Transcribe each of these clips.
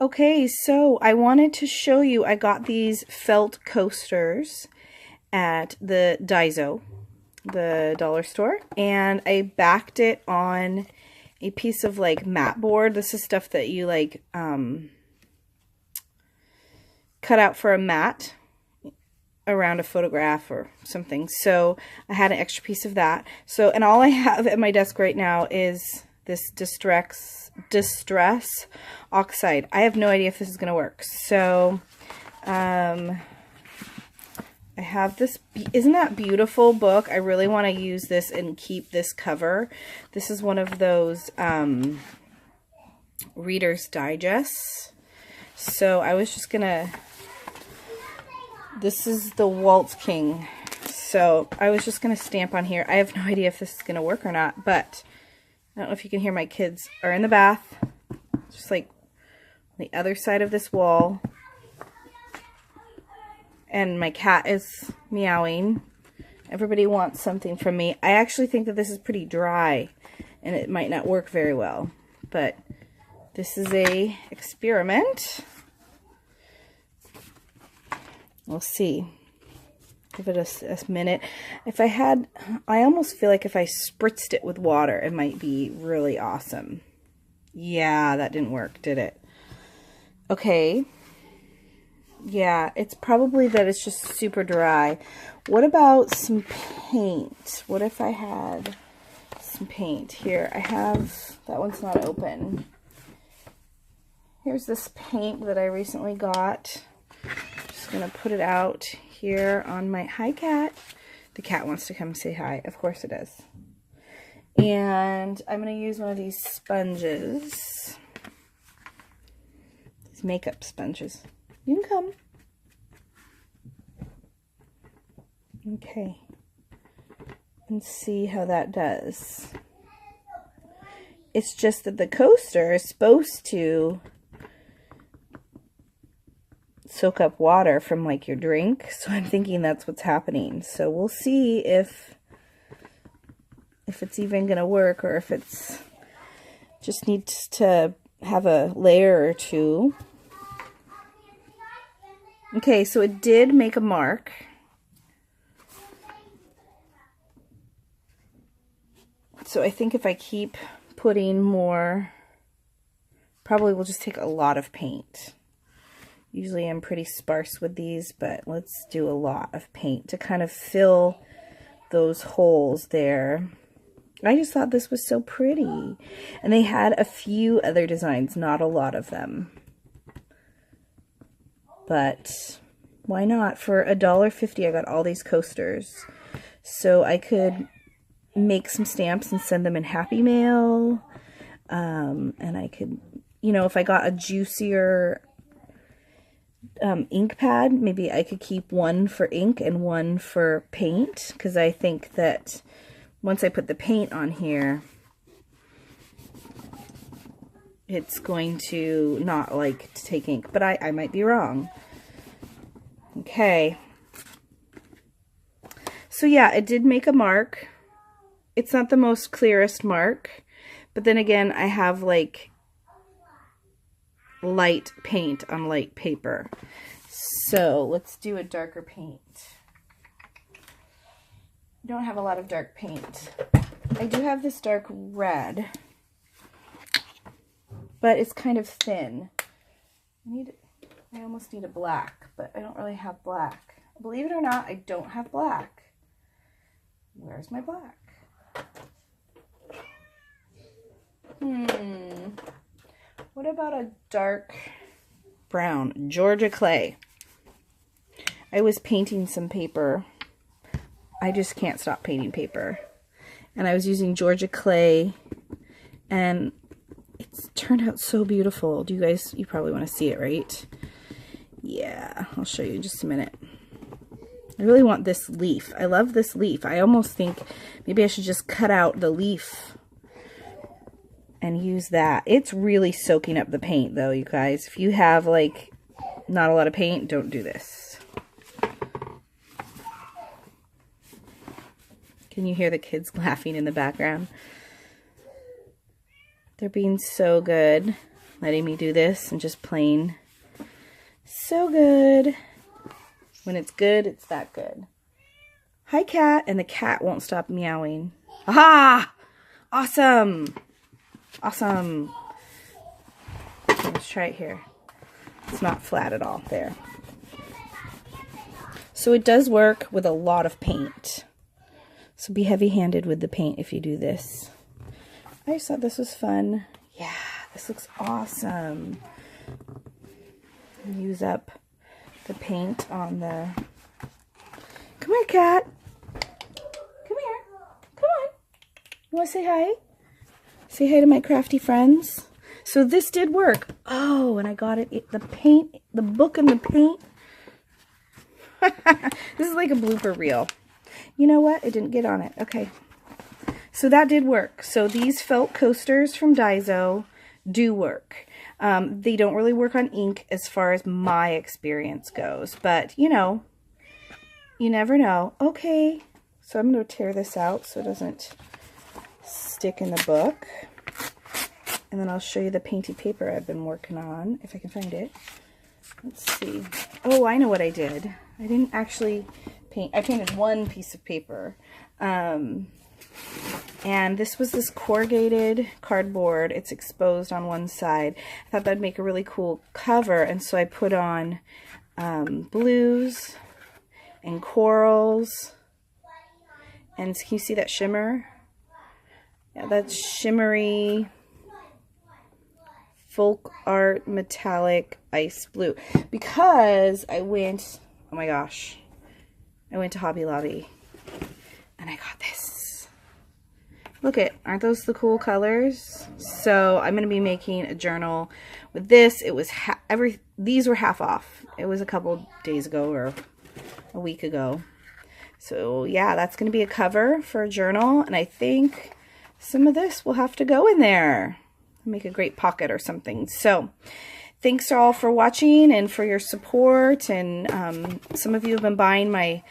Okay, so I wanted to show you, I got these felt coasters at the Daiso, the dollar store, and I backed it on a piece of like mat board. This is stuff that you like cut out for a mat around a photograph or something. So I had an extra piece of that. So, and all I have at my desk right now is this distress oxide. I have no idea if this is going to work. So, I have this, isn't that beautiful book? I really want to use this and keep this cover. This is one of those Reader's Digests. So I was just going to, this is the Waltz King. So I was just going to stamp on here. I have no idea if this is going to work or not, but I don't know if you can hear, my kids are in the bath. Just like the other side of this wall. And my cat is meowing. Everybody wants something from me. I actually think that this is pretty dry and it might not work very well, but this is a experiment. We'll see. Give it a minute. If I had, I almost feel like if I spritzed it with water, it might be really awesome. Yeah, that didn't work, did it? Okay. Yeah, it's probably that it's just super dry. What about some paint? What if I had some paint? Here, I have, that one's not open. Here's this paint that I recently got. Just gonna put it out here on my, hi cat. The cat wants to come say hi. Of course it does. And I'm gonna use one of these sponges. These makeup sponges. You can come. Okay. And see how that does. It's just that the coaster is supposed to soak up water from like your drink. So I'm thinking that's what's happening. So we'll see if it's even going to work or if it's just needs to have a layer or two. Okay, so it did make a mark. So I think if I keep putting more, probably will just take a lot of paint. Usually I'm pretty sparse with these, but let's do a lot of paint to kind of fill those holes there. I just thought this was so pretty. And they had a few other designs, not a lot of them. But why not? For $1.50 I got all these coasters. So I could make some stamps and send them in Happy Mail. And I could, you know, if I got a juicier ink pad, maybe I could keep one for ink and one for paint. Because I think that once I put the paint on here, it's going to not like to take ink, but I might be wrong. Okay. So yeah, it did make a mark. It's not the most clearest mark, but then again, I have like light paint on light paper. So let's do a darker paint. I don't have a lot of dark paint. I do have this dark red, but it's kind of thin. I almost need a black, but I don't really have black. Believe it or not, I don't have black. Where's my black? What about a dark brown? Georgia clay. I was painting some paper. I just can't stop painting paper. And I was using Georgia clay, and it's turned out so beautiful. Do you guys, you probably want to see it, right? Yeah, I'll show you in just a minute. I really want this leaf. I love this leaf. I almost think maybe I should just cut out the leaf and use that. It's really soaking up the paint though, you guys. If you have like not a lot of paint, don't do this. Can you hear the kids laughing in the background? They're being so good. letting me do this and just playing. So good. When it's good, it's that good. Hi, cat. And the cat won't stop meowing. Aha! Awesome. Awesome. Let's try it here. It's not flat at all. There. So it does work with a lot of paint. So be heavy-handed with the paint if you do this. I just thought this was fun. Yeah, this looks awesome. Use up the paint on the... Come here, cat. Come here. Come on. You want to say hi? Say hi to my crafty friends. So this did work. Oh, and I got it. The paint, the book and the paint. This is like a blooper reel. You know what? It didn't get on it. Okay. So that did work. So these felt coasters from Daiso do work. They don't really work on ink as far as my experience goes. But, you know, you never know. Okay. So I'm going to tear this out so it doesn't stick in the book. And then I'll show you the painty paper I've been working on, if I can find it. Let's see. Oh, I know what I did. I didn't actually paint. I painted one piece of paper. And this was this corrugated cardboard. It's exposed on one side. I thought that'd make a really cool cover. And so I put on blues and corals. And can you see that shimmer? Yeah, that's shimmery folk art metallic ice blue, because I went, oh my gosh, I went to Hobby Lobby and I got this. Look at, aren't those the cool colors? So I'm going to be making a journal with this. It was these were half off. It was a couple days ago or a week ago. So yeah, that's going to be a cover for a journal, and I think some of this will have to go in there. Make a great pocket or something. So thanks all for watching and for your support, and some of you have been buying my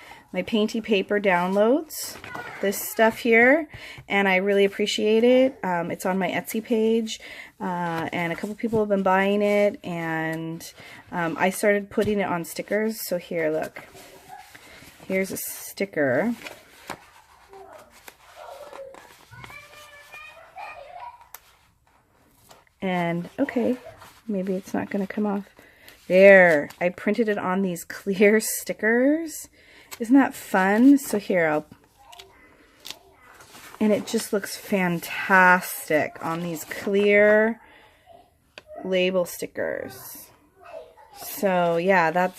painty paper downloads, this stuff here, and I really appreciate it. It's on my Etsy page, and a couple people have been buying it, and I started putting it on stickers. So here, look, here's a sticker. And, okay, maybe it's not going to come off. There, I printed it on these clear stickers. Isn't that fun? So here, and it just looks fantastic on these clear label stickers. So, yeah,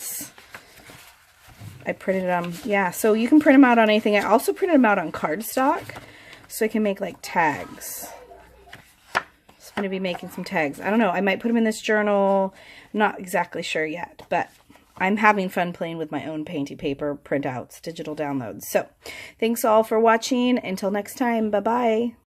I printed them. Yeah, so you can print them out on anything. I also printed them out on cardstock, so I can make, like, tags. I'm going to be making some tags. I don't know. I might put them in this journal. I'm not exactly sure yet, but I'm having fun playing with my own painty paper printouts, digital downloads. So thanks all for watching. Until next time, bye-bye.